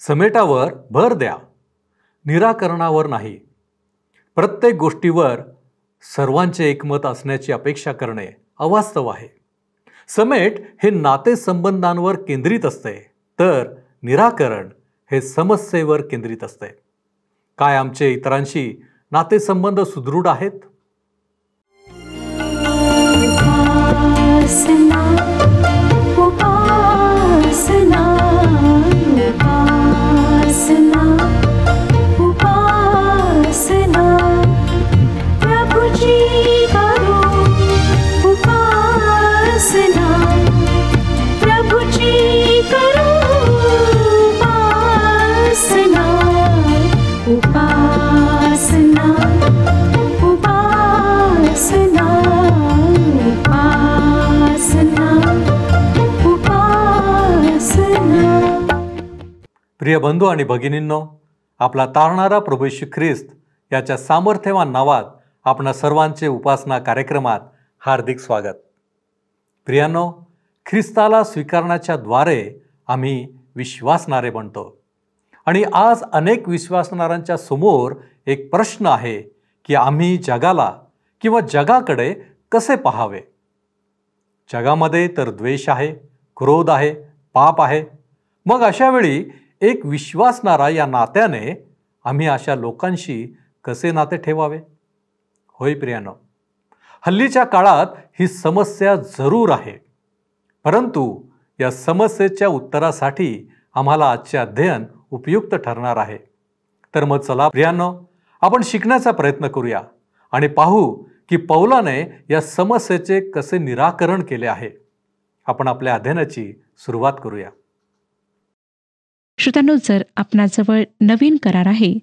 समेटावर भर द्या, निराकरणावर नाही. प्रत्येक गोष्टीवर सर्वांचे एकमत असण्याची अपेक्षा करणे अवास्तव आहे. समेट हे नातेसंबंधांवर केंद्रित असते, तर निराकरण हे समस्येवर केंद्रित असते. काय आमचे इतरांशी नातेसंबंध सुदृढ आहेत? उपासना, उपासना, उपासना, उपासना, प्रभुजी करो उपासना, प्रभुजी करो उपासना, उपासना, उपासना, प्रिय बंधू आणि भगिनींनो, आपला तारणारा प्रभू येशू ख्रिस्त याच्या सामर्थ्यवान नावात आपणा सर्वांचे उपासना कार्यक्रमात हार्दिक स्वागत. प्रियांनो, ख्रिस्ताला स्वीकारण्याच्या द्वारे आम्ही विश्वासणारे बनतो. आणि आज अनेक विश्वासणाऱ्यांच्या समोर एक प्रश्न आहे की आम्ही जगाला किंवा जगाकडे कसे पाहावे. जगामध्ये तर द्वेष आहे, क्रोध आहे, पाप आहे. मग अशा वेळी एक विश्वासणारा या नात्याने आम्ही अशा लोकांशी कसे नाते ठेवावे? होय प्रियानो, हल्लीच्या काळात ही समस्या जरूर आहे. परंतु या समस्येच्या उत्तरासाठी आम्हाला आजचे अध्ययन उपयुक्त ठरणार आहे. तर मग चला प्रियानो, आपण शिकण्याचा प्रयत्न करूया आणि पाहू की पौलाने या समस्येचे कसे निराकरण केले आहे. आपण आपल्या अध्ययनाची सुरुवात करूया. श्रोत्यांनो, जर आपणाजवळ नवीन करार आहे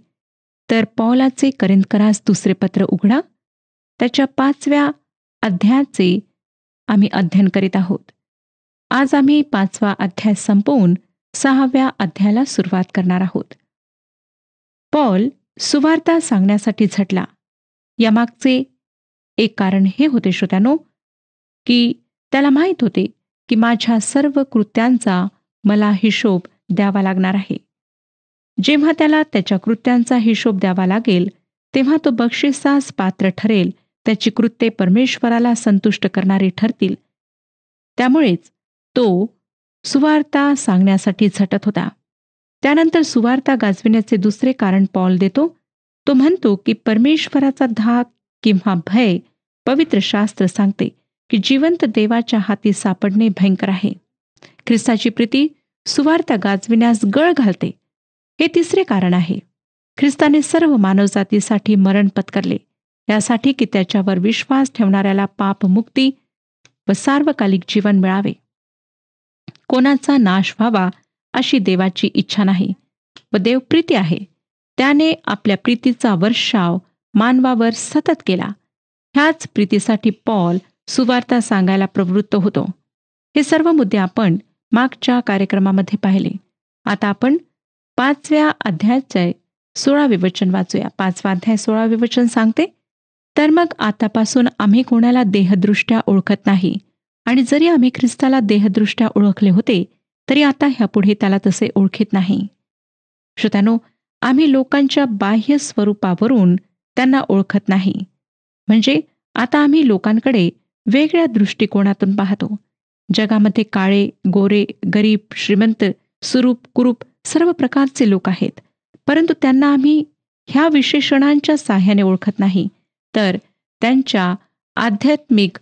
तर पौलाचे करिंथकरास दुसरे पत्र उघडा. त्याच्या 5व्या अध्यायाचे आम्ही अध्ययन करीत आहोत. आज आम्ही 5वा अध्याय संपवून 6व्या अध्यायाला सुरुवात करणार आहोत. पौल सुवार्ता सांगण्यासाठी झटला. यामागचे एक कारण हे होते श्रोत्यांनो, की त्याला माहीत होते की माझ्या सर्व कृत्यांचा मला हिशोब द्यावा लागणार आहे. जेव्हा त्याला त्याच्या कृत्यांचा हिशोब द्यावा लागेल तेव्हा तो बक्षिसास पात्र ठरेल. त्याची कृत्ये परमेश्वराला संतुष्ट करणारी ठरतील. त्यामुळेच तो सुवार्ता सांगण्यासाठी झटत होता. त्यानंतर सुवार्ता गाजविण्याचे दुसरे कारण पौल देतो. तो म्हणतो की परमेश्वराचा धाक किंवा भय पवित्र शास्त्र सांगते की जिवंत देवाच्या हाती सापडणे भयंकर आहे. ख्रिस्ताची प्रीती सुवार्ता गाजविण्यास गळ घालते. हे तिसरे कारण आहे. ख्रिस्ताने सर्व मानवजातीसाठी मरण पत्करले, यासाठी की त्याच्यावर विश्वास ठेवणाऱ्याला पापमुक्ती व सार्वकालिक जीवन मिळावे. कोणाचा नाश व्हावा अशी देवाची इच्छा नाही व देवप्रीती आहे. त्याने आपल्या प्रीतीचा वर्षाव मानवावर सतत केला. ह्याच प्रीतीसाठी पौल सुवार्ता सांगायला प्रवृत्त होतो. हे सर्व मुद्दे आपण मागच्या कार्यक्रमामध्ये पाहिले. आता आपण 5व्या अध्यायाचे 16वे वचन वाचूया. 5वा अध्याय 16वे वचन सांगते, तर मग आतापासून आम्ही कोणाला देहदृष्ट्या ओळखत नाही, आणि जरी आम्ही ख्रिस्ताला देहदृष्ट्या ओळखले होते तरी आता ह्यापुढे त्याला तसे ओळखीत नाही. श्रोत्यानो, आम्ही लोकांच्या बाह्य स्वरूपावरून त्यांना ओळखत नाही. म्हणजे आता आम्ही लोकांकडे वेगळ्या दृष्टिकोनातून पाहतो. जगामध्ये काळे, गोरे, गरीब, श्रीमंत, सुरूप, कुरूप सर्व प्रकारचे लोक आहेत. परंतु त्यांना आम्ही ह्या विशेषणांच्या साहाय्याने ओळखत नाही, तर त्यांच्या आध्यात्मिक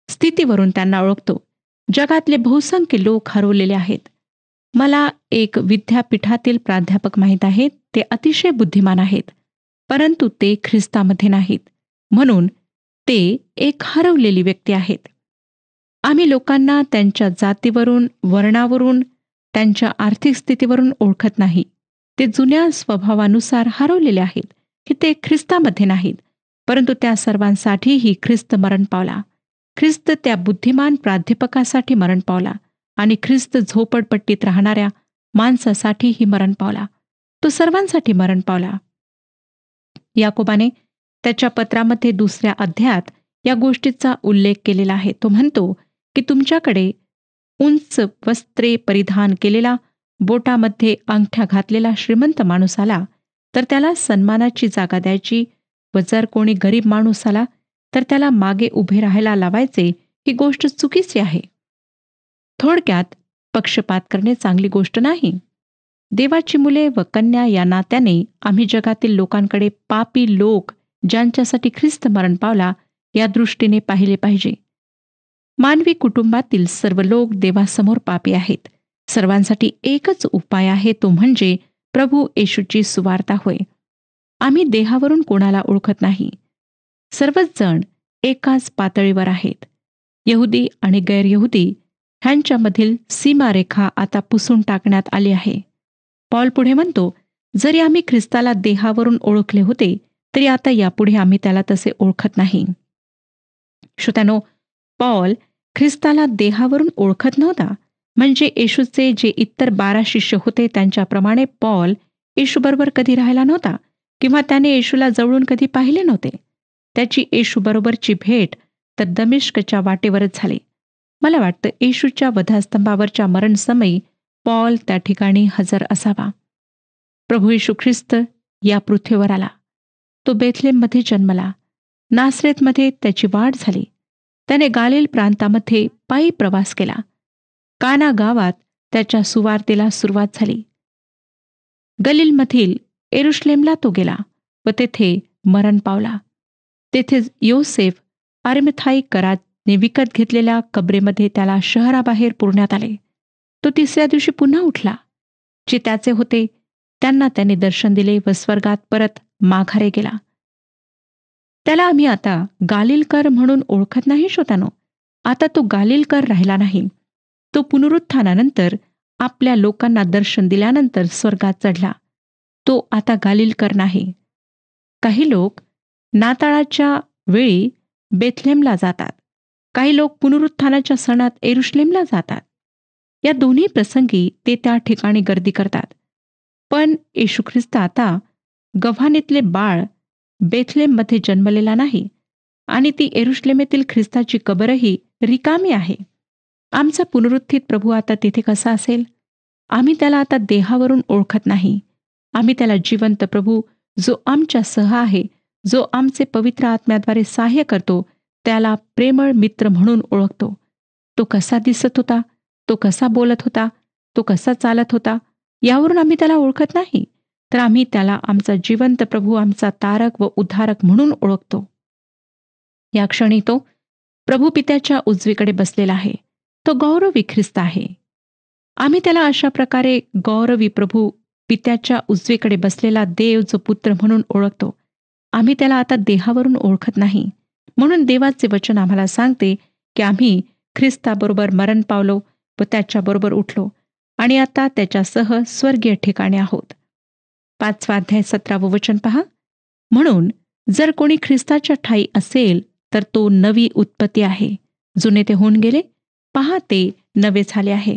स्थितीवरून त्यांना ओळखतो. जगातले बहुसंख्य लोक हरवलेले आहेत. मला एक विद्यापीठातील प्राध्यापक माहीत आहेत. ते अतिशय बुद्धिमान आहेत, परंतु ते ख्रिस्तामध्ये नाहीत. म्हणून ते एक हरवलेली व्यक्ती आहेत. आम्ही लोकांना त्यांच्या जातीवरून, वर्णावरून, त्यांच्या आर्थिक स्थितीवरून ओळखत नाही. ते जुन्या स्वभावानुसार हरवलेले आहेत की ते ख्रिस्तामध्ये नाहीत. परंतु त्या सर्वांसाठीही ख्रिस्त मरण पावला. ख्रिस्त त्या बुद्धिमान प्राध्यापकासाठी मरण पावला आणि ख्रिस्त झोपडपट्टीत राहणाऱ्या माणसासाठीही मरण पावला. तो सर्वांसाठी मरण पावला. याकोबाने त्याच्या पत्रामध्ये 2ऱ्या अध्यायात या गोष्टीचा उल्लेख केलेला आहे. तो म्हणतो की तुमच्याकडे उंच वस्त्रे परिधान केलेला बोटामध्ये अंगठ्या घातलेला श्रीमंत माणूस आला तर त्याला सन्मानाची जागा द्यायची व जर कोणी गरीब माणूस आला तर त्याला मागे उभे राहायला लावायचे, ही गोष्ट चुकीची आहे. थोडक्यात पक्षपात करणे चांगली गोष्ट नाही. देवाची मुले व कन्या या नात्याने आम्ही जगातील लोकांकडे पापी लोक ज्यांच्यासाठी ख्रिस्त मरण पावला या दृष्टीने पाहिले पाहिजे. मानवी कुटुंबातील सर्व लोक देवासमोर पापी आहेत. सर्वांसाठी एकच उपाय आहे, तो म्हणजे प्रभू येशूची सुवार्ता होय. आम्ही देहावरून कोणाला ओळखत नाही. सर्वच जण एकाच पातळीवर आहेत. यहुदी आणि गैरयहुदी ह्यांच्यामधील सीमारेखा आता पुसून टाकण्यात आली आहे. पॉल पुढे म्हणतो, जरी आम्ही ख्रिस्ताला देहावरून ओळखले होते तरी आता यापुढे आम्ही त्याला तसे ओळखत नाही. श्रोत्यानो, पॉल ख्रिस्ताला देहावरून ओळखत नव्हता. म्हणजे येशूचे जे इतर 12 शिष्य होते त्यांच्याप्रमाणे पॉल येशूबरोबर कधी राहिला नव्हता किंवा त्याने येशूला जवळून कधी पाहिले नव्हते. त्याची येशूबरोबरची भेट तर दमिश्कच्या वाटेवरच झाली. मला वाटतं येशूच्या वधास्तंभावरच्या मरणसमयी पॉल त्या ठिकाणी हजर असावा. प्रभू येशू ख्रिस्त या पृथ्वीवर आला. तो बेथलेममध्ये जन्मला. नासरेतमध्ये त्याची वाढ झाली. त्याने गालिल प्रांतामध्ये पायी प्रवास केला. काना गावात त्याच्या सुवार्तेला सुरुवात झाली. गलिलमधील येरुशलेमला तो गेला व तेथे मरण पावला. तेथे योसेफ अरिमथाई कराने विकत घेतलेल्या कबरेमध्ये त्याला शहराबाहेर पुरण्यात आले. तो 3ऱ्या दिवशी पुन्हा उठला. जे त्याचे होते त्यांना त्याने दर्शन दिले व स्वर्गात परत माघारे गेला. त्याला आम्ही आता गालिलकर म्हणून ओळखत नाही. श्रोत्यानो, आता तो गालिलकर राहिला नाही. तो पुनरुत्थानानंतर आपल्या लोकांना दर्शन दिल्यानंतर स्वर्गात चढला. तो आता गालिलकर नाही. काही लोक नाताळाच्या वेळी बेथलेमला जातात. काही लोक पुनरुत्थानाच्या सणात येरुशलेमला जातात. या दोन्ही प्रसंगी ते त्या ठिकाणी गर्दी करतात. पण येशू ख्रिस्त आता गव्हाणीतले बाळ बेथलेममध्ये जन्मलेला नाही आणि ती येरुशलेमेतील ख्रिस्ताची कबरही रिकामी आहे. आमचा पुनरुत्थित प्रभू आता तिथे कसा असेल? आम्ही त्याला आता देहावरून ओळखत नाही. आम्ही त्याला जिवंत प्रभू, जो आमच्यासह आहे, जो आमचे पवित्र आत्म्याद्वारे सहाय्य करतो, त्याला प्रेमळ मित्र म्हणून ओळखतो. तो कसा दिसत होता, तो कसा बोलत होता, तो कसा चालत होता, यावरून आम्ही त्याला ओळखत नाही. तर आम्ही त्याला आमचा जिवंत प्रभू, आमचा तारक व उद्धारक म्हणून ओळखतो. या क्षणी तो प्रभू पित्याच्या उजवीकडे बसलेला आहे. तो गौरवी ख्रिस्त आहे. आम्ही त्याला अशा प्रकारे गौरवी प्रभू पित्याच्या उजवीकडे बसलेला देव जो पुत्र म्हणून ओळखतो. आम्ही त्याला आता देहावरून ओळखत नाही. म्हणून देवाचे वचन आम्हाला सांगते की आम्ही ख्रिस्ताबरोबर मरण पावलो व त्याच्याबरोबर उठलो आणि आता त्याच्यासह स्वर्गीय ठिकाणी आहोत. 5वा अध्याय 17वे वचन पहा. म्हणून जर कोणी ख्रिस्ताच्या ठायी असेल तर तो नवी उत्पत्ती आहे. जुने ते होऊन गेले, पहा ते नवे झाले आहे.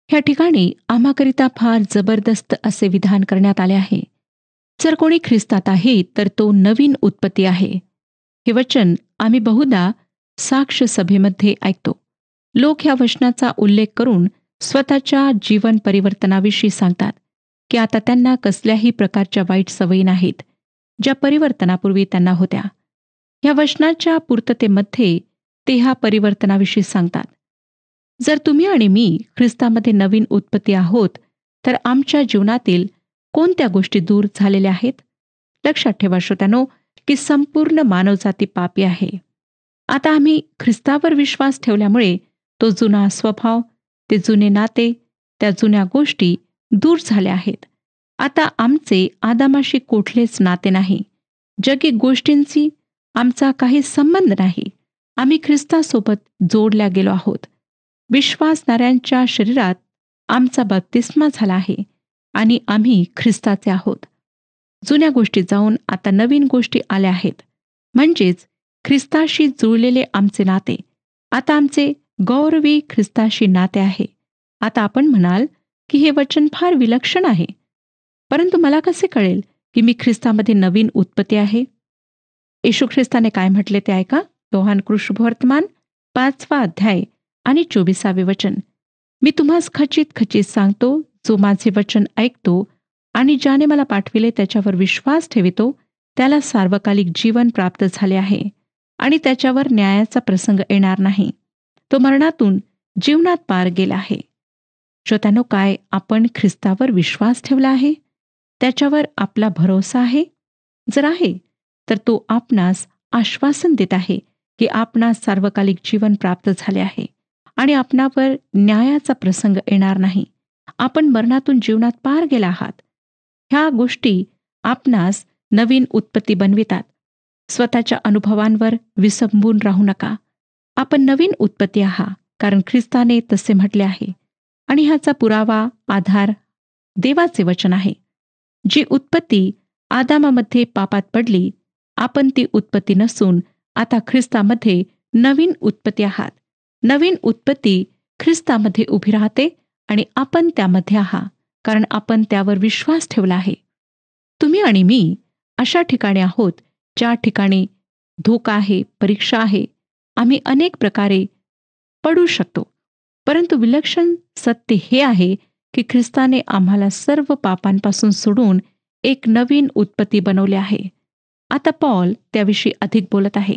ह्या ठिकाणी आम्हाकरिता फार जबरदस्त असे विधान करण्यात आले आहे. जर कोणी ख्रिस्तात आहे तर तो नवीन उत्पत्ती आहे. हे वचन आम्ही बहुधा साक्ष सभेमध्ये ऐकतो. लोक ह्या वचनाचा उल्लेख करून स्वतःच्या जीवन परिवर्तनाविषयी सांगतात की आता त्यांना कसल्याही प्रकारच्या वाईट सवयी नाहीत, ज्या परिवर्तनापूर्वी त्यांना होत्या. ह्या वचनाच्या पूर्ततेमध्ये ते ह्या परिवर्तनाविषयी सांगतात. जर तुम्ही आणि मी ख्रिस्तामध्ये नवीन उत्पत्ती आहोत तर आमच्या जीवनातील कोणत्या गोष्टी दूर झालेल्या आहेत? लक्षात ठेवा श्रोत्यानो की संपूर्ण मानवजाती पापी आहे. आता आम्ही ख्रिस्तावर विश्वास ठेवल्यामुळे तो जुना स्वभाव, ते जुने नाते, त्या जुन्या गोष्टी दूर झाल्या आहेत. आता आमचे आदामाशी कुठलेच नाते नाही. जगी गोष्टींची आमचा काही संबंध नाही. आम्ही ख्रिस्तासोबत जोडल्या गेलो आहोत. विश्वासणाऱ्यांच्या शरीरात आमचा बप्तिस्मा झाला आहे आणि आम्ही ख्रिस्ताचे आहोत. जुन्या गोष्टी जाऊन आता नवीन गोष्टी आल्या आहेत. म्हणजेच ख्रिस्ताशी जुळलेले आमचे नाते आता आमचे गौरवी ख्रिस्ताशी नाते आहे. आता आपण म्हणाल की हे वचन फार विलक्षण आहे, परंतु मला कसे कळेल की मी ख्रिस्तामध्ये नवीन उत्पत्ती आहे? येशू ख्रिस्ताने काय म्हटले ते ऐका. योहान कृष्णवर्तमान 5वा अध्याय आणि 24वे वचन. मी तुम्हास खचित खचित सांगतो, जो माझे वचन ऐकतो आणि ज्याने मला पाठविले त्याच्यावर विश्वास ठेवितो त्याला सार्वकालिक जीवन प्राप्त झाले आहे आणि त्याच्यावर न्यायाचा प्रसंग येणार नाही. तो मरणातून जीवनात पार गेला आहे. श्रोत्यानो, काय आपण ख्रिस्तावर विश्वास ठेवला आहे? त्याच्यावर आपला भरोसा आहे? जर आहे तर तो आपणास आश्वासन देत आहे की आपणास सार्वकालिक जीवन प्राप्त झाले आहे आणि आपणावर न्यायाचा प्रसंग येणार नाही. आपण मरणातून जीवनात पार गेला आहात. ह्या गोष्टी आपणास नवीन उत्पत्ती बनवितात. स्वतःच्या अनुभवांवर विसंबून राहू नका. आपण नवीन उत्पत्ती आहात, कारण ख्रिस्ताने तसे म्हटले आहे आणि ह्याचा पुरावा आधार देवाचे वचन आहे. जी उत्पत्ती आदामामध्ये पापात पडली, आपण ती उत्पत्ती नसून आता ख्रिस्तामध्ये नवीन उत्पत्ती आहात. नवीन उत्पत्ती ख्रिस्तामध्ये उभी राहते आणि आपण त्यामध्ये आहात, कारण आपण त्यावर विश्वास ठेवला आहे. तुम्ही आणि मी अशा ठिकाणी आहोत ज्या ठिकाणी धोका आहे, परीक्षा आहे. आम्ही अनेक प्रकारे पडू शकतो, परंतु विलक्षण सत्य हे आहे की ख्रिस्ताने आम्हाला सर्व पापांपासून सोडून एक नवीन उत्पत्ती बनवले आहे. आता पॉल त्याविषयी अधिक बोलत आहे.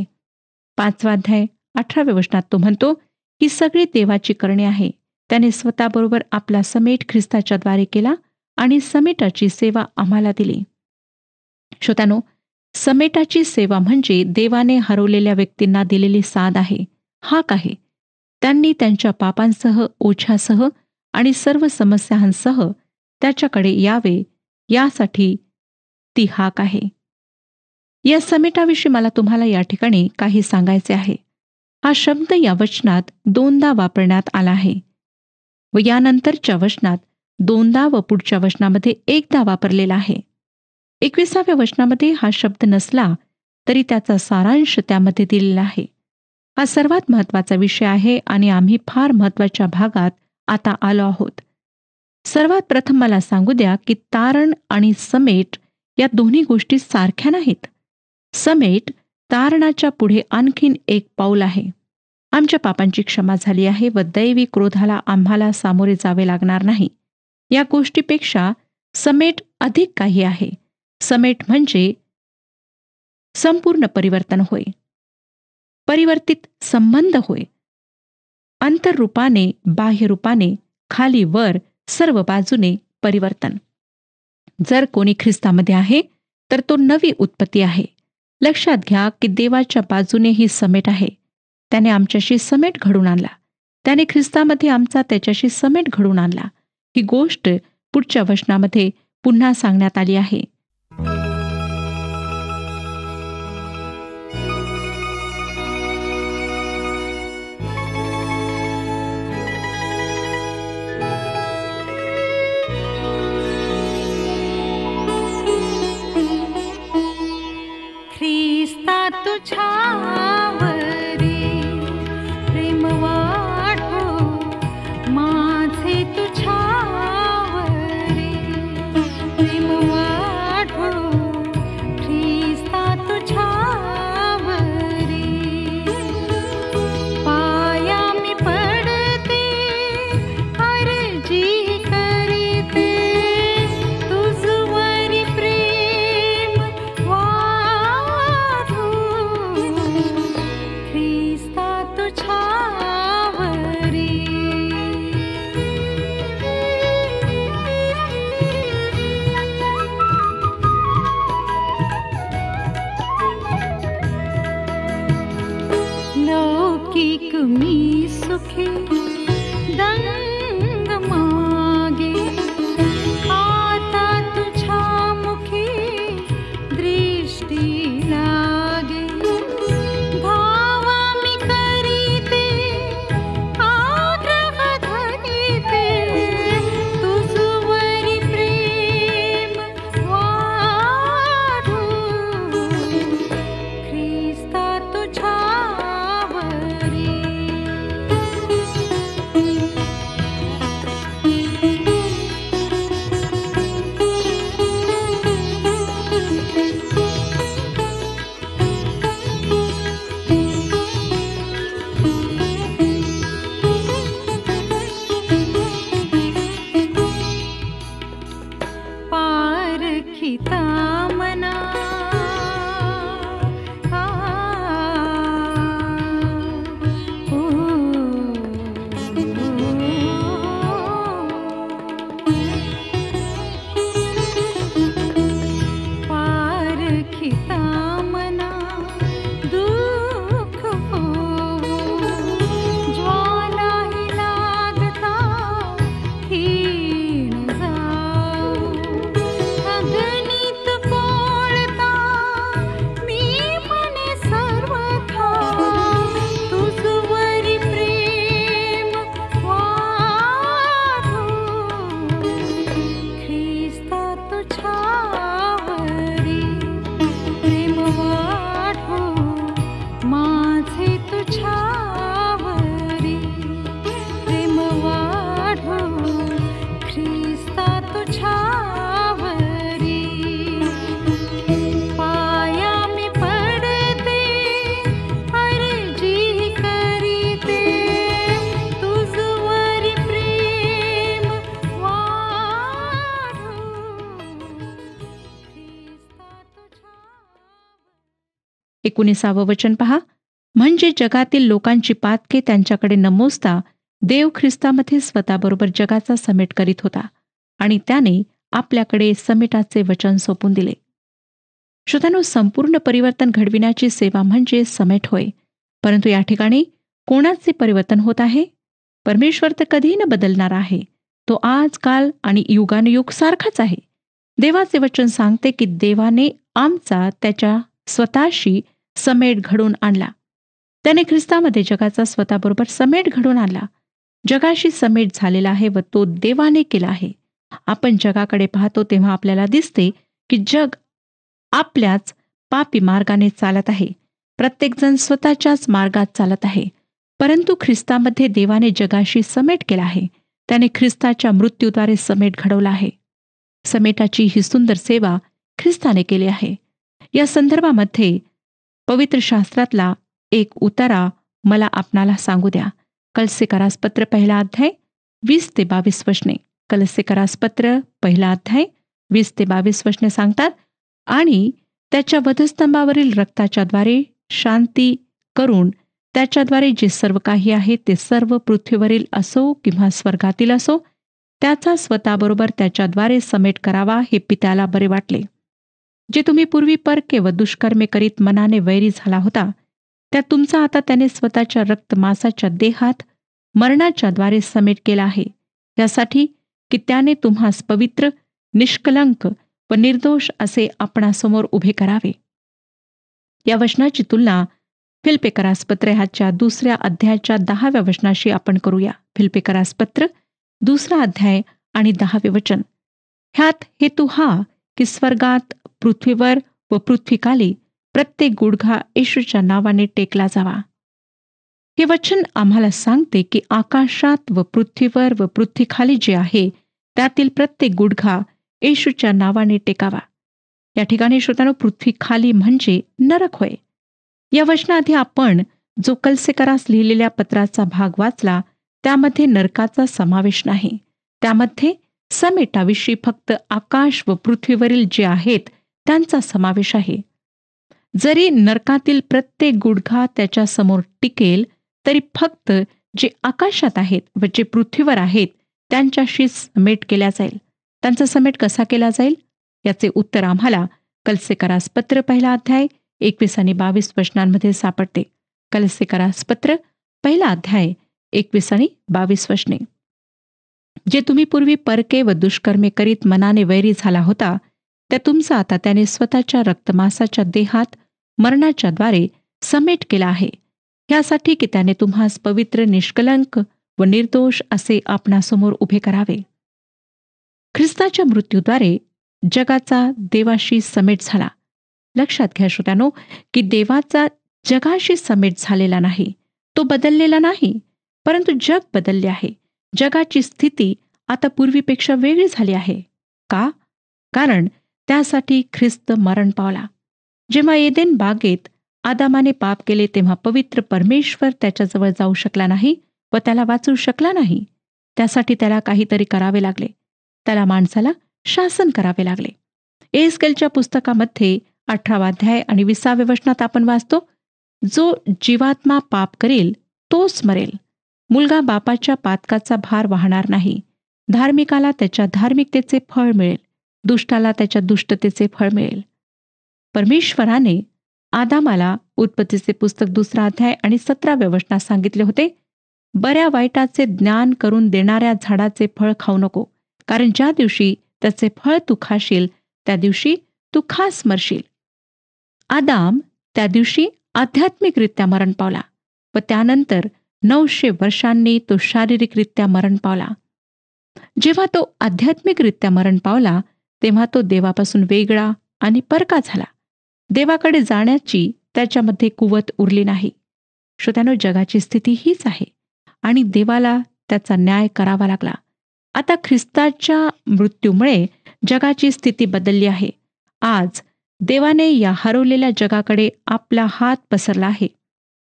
5 अध्याय 18 वचनात तो म्हणतो, ही सगळी देवाची करणे आहे. त्याने स्वतःबरोबर आपला समेट ख्रिस्ताच्या द्वारे केला आणि समेटाची सेवा आम्हाला दिली. श्रोत्यानो, समेटाची सेवा म्हणजे देवाने हरवलेल्या व्यक्तींना दिलेली साथ आहे, हाक आहे. त्यांनी त्यांच्या पापांसह, ओझ्यासह आणि सर्व समस्यांसह त्याच्याकडे यावे यासाठी ती हाक आहे. या समेटाविषयी मला तुम्हाला या ठिकाणी काही सांगायचे आहे. हा शब्द या वचनात 2दा वापरण्यात आला आहे व यानंतरच्या वचनात 2दा व पुढच्या वचनामध्ये 1दा वापरलेला आहे. 21व्या वचनामध्ये हा शब्द नसला तरी त्याचा सारांश त्यामध्ये दिलेला आहे. हा सर्वात महत्त्वाचा विषय आहे आणि आम्ही फार महत्त्वाच्या भागात आता आलो आहोत. सर्वात प्रथम मला सांगू द्या की तारण आणि समेट या दोन्ही गोष्टी सारख्या नाहीत. समेट तारणाच्या पुढे आणखीन एक पाऊल आहे. आमच्या पापांची क्षमा झाली आहे व दैवी क्रोधाला आम्हाला सामोरे जावे लागणार नाही. या गोष्टीपेक्षा समेट अधिक काही आहे. समेट म्हणजे संपूर्ण परिवर्तन होय, परिवर्तित संबंध होय. अंतर्रूपाने, बाह्यरूपाने, खाली वर, सर्व बाजूने परिवर्तन. जर कोणी ख्रिस्तामध्ये आहे तर तो नवी उत्पत्ती आहे. लक्षात घ्या की देवाच्या बाजूने ही समेट आहे. त्याने आमच्याशी समेट घडून आणला. त्याने ख्रिस्तामध्ये आमचा त्याच्याशी समेट घडून आणला. ही गोष्ट पुढच्या वचनामध्ये पुन्हा सांगण्यात आली आहे. ख्रिस्ता तुझ्यावरी प्रेम वाढो, माझे तुझ्यावरी प्रेम वाढो. पारखिता मना पारखिता मना दुःख हो ज्वालाही लागता हीण जाऊ अगणित पोळता मी म्हणे सर्वथा तुझवरी प्रेम वाढो ख्रिस्ता तुझ्यावरी प्रेम वाढो माझे तुझ्यावरी प्रेम वाढो ख्रिस्ता तुझ्यावरी पाया मी पडते अर्जी करीते तुझवरी प्रेम वाढो ख्रिस्ता तुझ्यावरी 19 वचन पहा. म्हणजे जगातील लोकांची पातके त्यांच्याकडे न मोजता देव ख्रिस्तामध्ये स्वतःबरोबर जगाचा समेट करीत होता आणि त्याने आपल्याकडे समेटाचे वचन सोपून दिले. श्रोत्यांनो, संपूर्ण परिवर्तन घडविण्याची सेवा म्हणजे समेट होय. परंतु या ठिकाणी कोणाचे परिवर्तन होत आहे? परमेश्वर तर कधीही न बदलणार आहे. तो आज काल आणि युगानुयुग सारखाच आहे. देवाचे वचन सांगते की देवाने आमचा त्याच्या स्वतःशी समेट घडवून आणला. त्याने ख्रिस्तामध्ये जगाचा स्वतःबरोबर समेट घडवून आणला. जगाशी समेट झालेला आहे व तो देवाने केला आहे. आपण जगाकडे पाहतो तेव्हा आपल्याला दिसते की जग आपल्याच पापी मार्गाने चालत आहे. प्रत्येकजण स्वतःच्याच मार्गात चालत आहे. परंतु ख्रिस्तामध्ये देवाने जगाशी समेट केला आहे. त्याने ख्रिस्ताच्या मृत्यूद्वारे समेट घडवला आहे. समेटाची ही सुंदर सेवा ख्रिस्ताने केली आहे. या संदर्भामध्ये पवित्र शास्त्रातला एक उतारा मला आपणाला सांगू द्या. कलसीकरास पत्र 1 अध्याय 20 ते 22 वचने. कलसीकरास पत्र 1 अध्याय 20 ते 22 वचने सांगतात, आणि त्याच्या वधस्तंभावरील रक्ताच्याद्वारे शांती करून त्याच्याद्वारे जे सर्व काही आहे ते सर्व पृथ्वीवरील असो किंवा स्वर्गातील असो त्याचा स्वतःबरोबर त्याच्याद्वारे समेट करावा हे पित्याला बरे वाटले. जे तुम्ही पूर्वी परके व दुष्कर्मे करीत मनाने वैरी झाला होता त्या तुमचा आता त्याने स्वतःच्या रक्तमांसाच्या देहात मरणाच्या द्वारे समेट केला आहे, यासाठी की त्याने तुम्हास पवित्र, निष्कलंक व निर्दोष असे आपणासमोर उभे करावे. या वचनाची तुलना फिलिप्पियरास पत्र ह्याच्या 2 अध्यायाच्या 10व्या वचनाशी आपण करूया. फिलिप्पियरास पत्र 2 अध्याय आणि 10वे वचन. ह्यात हेतू हा की स्वर्गात, पृथ्वीवर व पृथ्वीखाली प्रत्येक गुडघा येशूच्या नावाने टेकला जावा. हे वचन आम्हाला सांगते की आकाशात व पृथ्वीवर व पृथ्वीखाली जे आहे त्यातील प्रत्येक गुडघा येशूच्या नावाने टेकावा. या ठिकाणी श्रोत्यांनो, पृथ्वीखाली म्हणजे नरक होय. या वचनाआधी आपण जो कलसीकरास लिहिलेल्या पत्राचा भाग वाचला त्यामध्ये नरकाचा समावेश नाही. त्यामध्ये समेटाविषयी फक्त आकाश व पृथ्वीवरील जे आहेत त्यांचा समावेश आहे. जरी नरकातील प्रत्येक गुडघा त्याच्या समोर टिकेल तरी फक्त जे आकाशात आहेत व जे पृथ्वीवर आहेत त्यांच्याशी समेट केला जाईल. त्यांचा समेट कसा केला जाईल याचे उत्तर आम्हाला कलसीकरास पत्र 1 अध्याय 21 आणि 22 वचनांमध्ये सापडते. कलसीकरास पत्र 1 अध्याय 21 आणि 22 वचने. जे तुम्ही पूर्वी परके व दुष्कर्मे करीत मनाने वैरी झाला होता त्या तुमचा आता त्याने स्वतःच्या रक्तमांसाच्या देहात मरणाच्या द्वारे समेट केला आहे, यासाठी की त्याने तुम्हास पवित्र, निष्कलंक व निर्दोष असे आपणासमोर उभे करावे. ख्रिस्ताच्या मृत्यूद्वारे जगाचा देवाशी समेट झाला. लक्षात घ्या श्रोत्यानो की देवाचा जगाशी समेट झालेला नाही, तो बदललेला नाही, परंतु जग बदलले आहे. जगाची स्थिती आता पूर्वीपेक्षा वेगळी झाली आहे. का? कारण त्यासाठी ख्रिस्त मरण पावला. जेव्हा एदेन बागेत आदामाने पाप केले तेव्हा पवित्र परमेश्वर त्याच्याजवळ जाऊ शकला नाही व त्याला वाचवू शकला नाही. त्यासाठी त्याला काहीतरी करावे लागले. त्याला माणसाला शासन करावे लागले. एहेजकेलच्या पुस्तकामध्ये 18 अध्याय आणि 20 वचनात आपण वाचतो, जो जीवात्मा पाप करेल तोच मरेल. मुलगा बापाच्या पातकाचा भार वाहणार नाही. धार्मिकाला त्याच्या धार्मिकतेचे फळ मिळेल, दुष्टाला त्याच्या दुष्टतेचे फळ मिळेल. परमेश्वराने आदामाला उत्पत्तीचे पुस्तक 2 अध्याय आणि 17 वचनात सांगितले होते, बऱ्या वाईटाचे ज्ञान करून देणाऱ्या झाडाचे फळ खाऊ नको, कारण ज्या दिवशी त्याचे फळ तू खाशील त्या दिवशी तू खास मरशील. आदाम त्या दिवशी आध्यात्मिकरित्या मरण पावला व त्यानंतर 900 वर्षांनी तो शारीरिकरित्या मरण पावला. जेव्हा तो आध्यात्मिकरित्या मरण पावला तेव्हा तो देवापासून वेगळा आणि परका झाला. देवाकडे जाण्याची त्याच्यामध्ये कुवत उरली नाही. श्रोत्यानो, जगाची स्थिती हीच आहे आणि देवाला त्याचा न्याय करावा लागला. आता ख्रिस्ताच्या मृत्यूमुळे जगाची स्थिती बदलली आहे. आज देवाने या हरवलेल्या जगाकडे आपला हात पसरला आहे.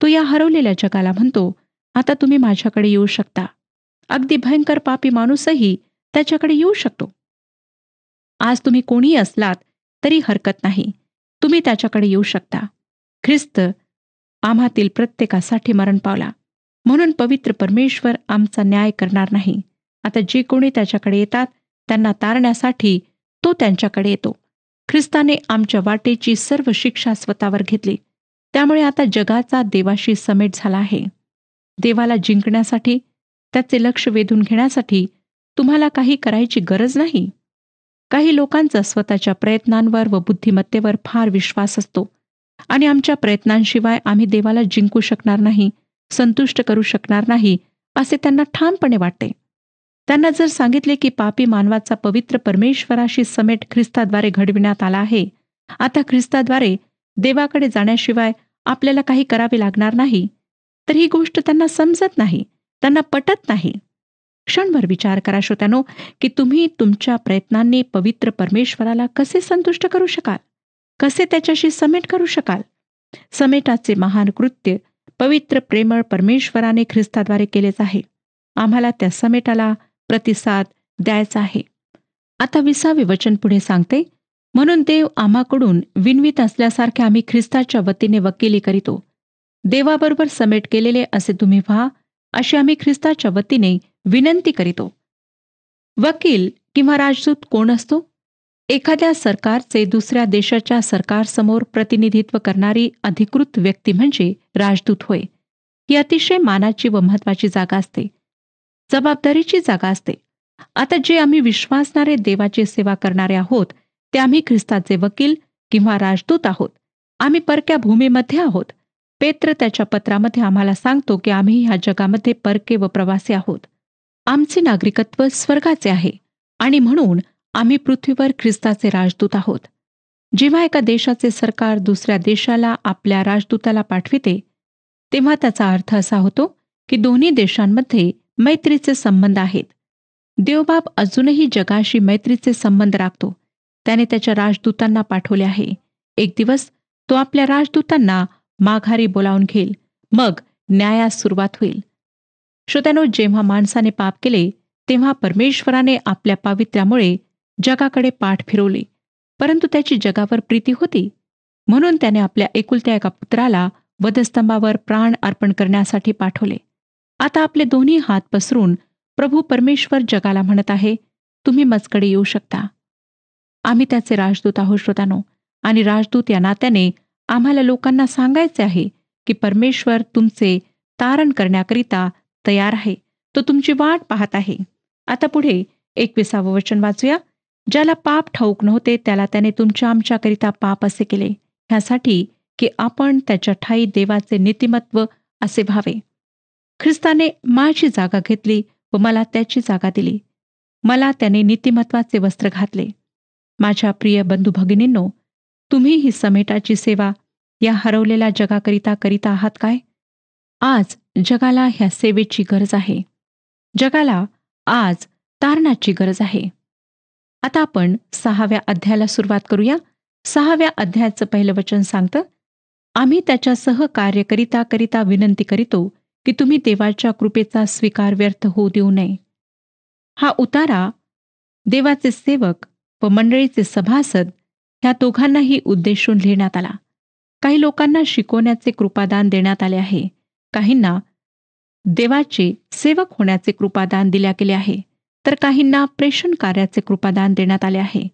तो या हरवलेल्या जगाला म्हणतो, आता तुम्ही माझ्याकडे येऊ शकता. अगदी भयंकर पापी माणूसही त्याच्याकडे येऊ शकतो. आज तुम्ही कोणीही असलात तरी हरकत नाही, तुम्ही त्याच्याकडे येऊ शकता. ख्रिस्त आम्हातील प्रत्येकासाठी मरण पावला, म्हणून पवित्र परमेश्वर आमचा न्याय करणार नाही. आता जे कोणी त्याच्याकडे येतात त्यांना तारण्यासाठी तो त्यांच्याकडे येतो. ख्रिस्ताने आमच्या वाटेची सर्व शिक्षा स्वतःवर घेतली. त्यामुळे आता जगाचा देवाशी समेट झाला आहे. देवाला जिंकण्यासाठी, त्याचे लक्ष वेधून घेण्यासाठी तुम्हाला काही करायची गरज नाही. काही लोकांचा स्वतःच्या प्रयत्नांवर व बुद्धिमत्तेवर फार विश्वास असतो आणि आमच्या प्रयत्नांशिवाय आम्ही देवाला जिंकू शकणार नाही, संतुष्ट करू शकणार नाही असे त्यांना ठामपणे वाटते. त्यांना जर सांगितले की पापी मानवाचा पवित्र परमेश्वराशी समेट ख्रिस्ताद्वारे घडविण्यात आला आहे, आता ख्रिस्ताद्वारे देवाकडे जाण्याशिवाय आपल्याला काही करावे लागणार नाही, तर ही गोष्ट त्यांना समजत नाही, त्यांना पटत नाही. क्षणभर विचार करा श्रोत्यानो, की तुम्ही तुमच्या प्रयत्नांनी पवित्र परमेश्वराला कसे संतुष्ट करू शकाल, कसे त्याच्याशी समेट करू शकाल. समेटाचे महान कृत्य पवित्र प्रेमळ परमेश्वराने ख्रिस्ताद्वारे केलेच आहे. आम्हाला त्या समेटाला प्रतिसाद द्यायचा आहे. आता 20 वचन पुढे सांगते, म्हणून देव आम्हाकडून विनवीत असल्यासारखे आम्ही ख्रिस्ताच्या वतीने वकिली करीतो. देवाबरोबर समेट केलेले असे तुम्ही व्हा, अशी आम्ही ख्रिस्ताच्या वतीने विनंती करीतो. वकील किंवा राजदूत कोण असतो? एखाद्या सरकारचे दुसऱ्या देशाच्या सरकारसमोर प्रतिनिधित्व करणारी अधिकृत व्यक्ती म्हणजे राजदूत होय. ही अतिशय मानाची व महत्वाची जागा असते, जबाबदारीची जागा असते. आता जे आम्ही विश्वासणारे देवाची सेवा करणारे आहोत ते आम्ही ख्रिस्ताचे वकील किंवा राजदूत आहोत. आम्ही परक्या भूमीमध्ये आहोत. पेत्र त्याच्या पत्रामध्ये आम्हाला सांगतो की आम्ही ह्या जगामध्ये परके व प्रवासी आहोत. आमचे नागरिकत्व स्वर्गाचे आहे आणि म्हणून आम्ही पृथ्वीवर ख्रिस्ताचे राजदूत आहोत. जेव्हा एका देशाचे सरकार दुसऱ्या देशाला आपल्या राजदूताला पाठविते तेव्हा त्याचा अर्थ असा होतो की दोन्ही देशांमध्ये मैत्रीचे संबंध आहेत. देवबाप अजूनही जगाशी मैत्रीचे संबंध राखतो. त्याने त्याच्या राजदूतांना पाठवले आहे. एक दिवस तो आपल्या राजदूतांना माघारी बोलावून घेईल, मग न्यायास सुरुवात होईल. श्रोत्यानो, जेव्हा माणसाने पाप केले तेव्हा परमेश्वराने आपल्या पावित्र्यामुळे जगाकडे पाठ फिरवली, परंतु त्याची जगावर प्रीती होती. म्हणून त्याने आपल्या एकुलत्या एका पुत्राला वधस्तंभावर प्राण अर्पण करण्यासाठी पाठवले. आता आपले दोन्ही हात पसरून प्रभू परमेश्वर जगाला म्हणत आहे, तुम्ही माझकडे येऊ शकता. आम्ही त्याचे राजदूत आहोत श्रोतानो, आणि राजदूत या नात्याने आम्हाला लोकांना सांगायचे आहे की परमेश्वर तुमचे तारण करण्याकरिता तयार आहे. तो तुमची वाट पाहत आहे. आता पुढे 21 वचन वाचूया. ज्याला पाप ठाऊक नव्हते त्याला त्याने तुमच्या आमच्याकरिता पाप असे केले, ह्यासाठी की आपण त्याच्या ठाई देवाचे नीतिमत्व असे व्हावे. ख्रिस्ताने माझी जागा घेतली व मला त्याची जागा दिली. मला त्याने नीतिमत्वाचे वस्त्र घातले. माझ्या प्रिय बंधू भगिनींनो, तुम्ही ही समेटाची सेवा या हरवलेल्या जगाकरिता करीत आहात काय? आज जगाला ह्या सेवेची गरज आहे. जगाला आज तारणाची गरज आहे. आता आपण 6व्या अध्यायाला सुरुवात करूया. 6व्या अध्यायाचं पहिलं वचन सांगतं, आम्ही त्याच्या सहकार्य करिता विनंती करीतो की तुम्ही देवाच्या कृपेचा स्वीकार व्यर्थ होऊ देऊ नये. हा उतारा देवाचे सेवक व मंडळीचे सभासद ह्या दोघांनाही उद्देशून लिहिण्यात आला. काही लोकांना शिकवण्याचे कृपादान देण्यात आले आहे. काहींना देवाचे सेवक होण्याचे कृपादान दिल्या गेले आहे, तर काहींना प्रेषण कार्याचे कृपादान देण्यात आले आहे.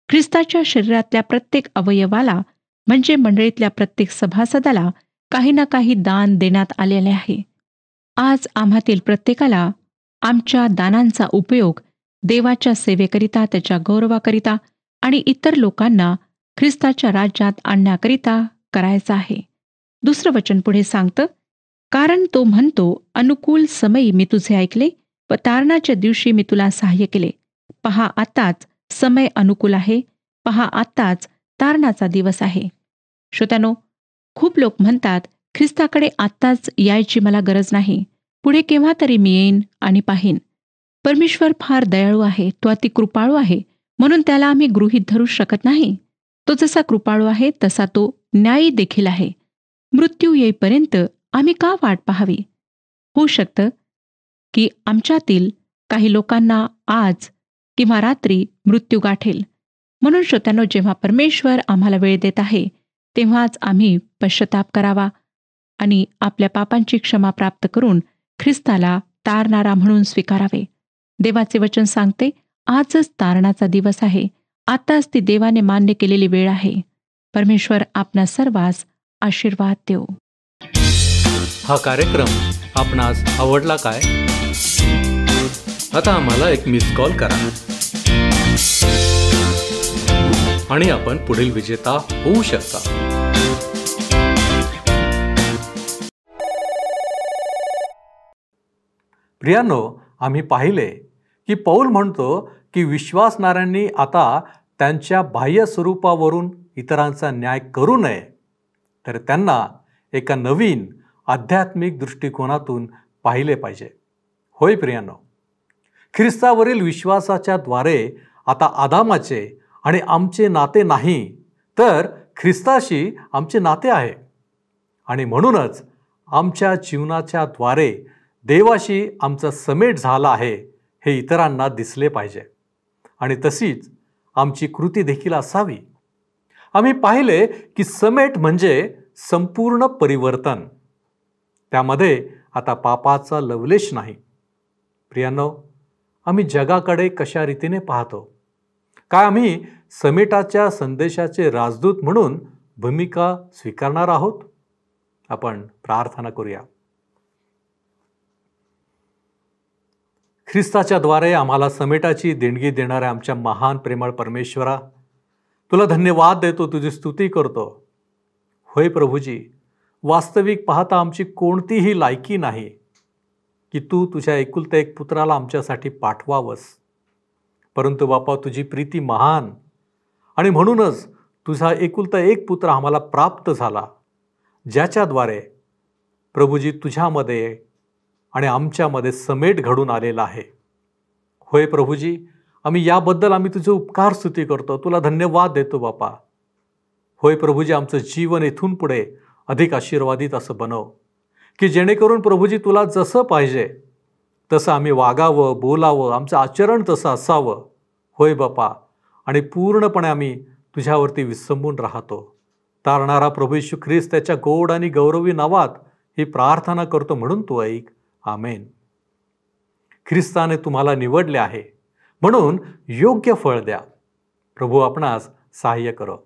ख्रिस्ताच्या शरीरातल्या प्रत्येक अवयवाला म्हणजे मंडळीतल्या प्रत्येक सभासदाला काही ना काही दान देण्यात आलेले आहे. आज आम्हातील प्रत्येकाला आमच्या दानांचा उपयोग देवाच्या सेवेकरिता, त्याच्या गौरवाकरिता आणि इतर लोकांना ख्रिस्ताच्या राज्यात आणण्याकरिता करायचा आहे. दुसरं वचन पुढे सांगतं, कारण तो म्हणतो, अनुकूल समयी मी तुझे ऐकले व तारणाच्या दिवशी मी तुला सहाय्य केले. पहा, आताच समय अनुकूल आहे. पहा, आताच तारणाचा दिवस आहे. श्रोत्यानो, खूप लोक म्हणतात, ख्रिस्ताकडे आत्ताच यायची मला गरज नाही, पुढे केव्हा तरी मी येईन आणि पाहीन. परमेश्वर फार दयाळू आहे, तो अति कृपाळू आहे, म्हणून त्याला आम्ही गृहीत धरू शकत नाही. तो जसा कृपाळू आहे तसा तो न्यायी देखील आहे. मृत्यू येईपर्यंत आम्ही का वाट पाहावी? होऊ शकतं की आमच्यातील काही लोकांना आज किंवा रात्री मृत्यू गाठेल. म्हणून श्रोत्यांनो, जेव्हा परमेश्वर आम्हाला वेळ देत आहे तेव्हाच आम्ही पश्चाताप करावा आणि आपल्या पापांची क्षमा प्राप्त करून ख्रिस्ताला तारणारा म्हणून स्वीकारावे. देवाचे वचन सांगते, आजच तारणाचा दिवस आहे. आताच ती देवाने मान्य केलेली वेळ आहे. परमेश्वर आपणा सर्वांस आशीर्वाद देव. हा कार्यक्रम आपणास आवडला काय? आता आम्हाला एक मिस कॉल करा आणि आपण पुढील विजेता होऊ शकता. प्रियांनो, आम्ही पाहिले की पौल म्हणतो की विश्वासणाऱ्यांनी आता त्यांच्या बाह्य स्वरूपावरून इतरांचा न्याय करू नये, तर त्यांना एका नवीन आध्यात्मिक दृष्टिकोनातून पाहिले पाहिजे. होय प्रियांनो, ख्रिस्तावरील विश्वासाच्या द्वारे आता आदामाचे आणि आमचे नाते नाही, तर ख्रिस्ताशी आमचे नाते आहे. आणि म्हणूनच आमच्या जीवनाच्या द्वारे देवाशी आमचा समेट झाला आहे हे इतरांना दिसले पाहिजे आणि तशीच आमची कृती देखील असावी. आम्ही पाहिले की समेट म्हणजे संपूर्ण परिवर्तन. त्यामध्ये आता पापाचा लवलेश नाही. प्रियांनो, आम्ही जगाकडे कशा रीतीने पाहतो? काय आम्ही समेटाच्या संदेशाचे राजदूत म्हणून भूमिका स्वीकारणार आहोत? आपण प्रार्थना करूया. ख्रिस्ताच्या द्वारे आम्हाला समेटाची देणगी देणाऱ्या आमच्या महान प्रेमळ परमेश्वरा, तुला धन्यवाद देतो, तुझी स्तुती करतो. होय प्रभूजी, वास्तविक पाहता आमची कोणतीही लायकी नाही की तू तुझ्या एकुलत्या एक पुत्राला आमच्यासाठी पाठवावंस. परंतु बापा, तुझी प्रीती महान आणि म्हणूनच तुझा एकुलता एक पुत्र आम्हाला प्राप्त झाला, ज्याच्याद्वारे प्रभूजी तुझ्यामध्ये आणि आमच्यामध्ये समेट घडून आलेला आहे. होय प्रभूजी, आम्ही तुझे उपकार स्तुती करतो, तुला धन्यवाद देतो बापा. होय प्रभूजी, आमचं जीवन इथून पुढे अधिक आशीर्वादित असं बनव की जेणेकरून प्रभूजी तुला जसं पाहिजे तसं आम्ही वागावं, बोलावं, आमचं आचरण तसं असावं. होय बापा, आणि पूर्णपणे आम्ही तुझ्यावरती विसंबून राहतो. तारणारा प्रभू येशू ख्रिस्त त्याच्या गोड आणि गौरवी नावात ही प्रार्थना करतो, म्हणून तू ऐक. आमेन. ख्रिस्ताने तुम्हाला निवडले आहे, म्हणून योग्य फळ द्या. प्रभू आपणास सहाय्य करो.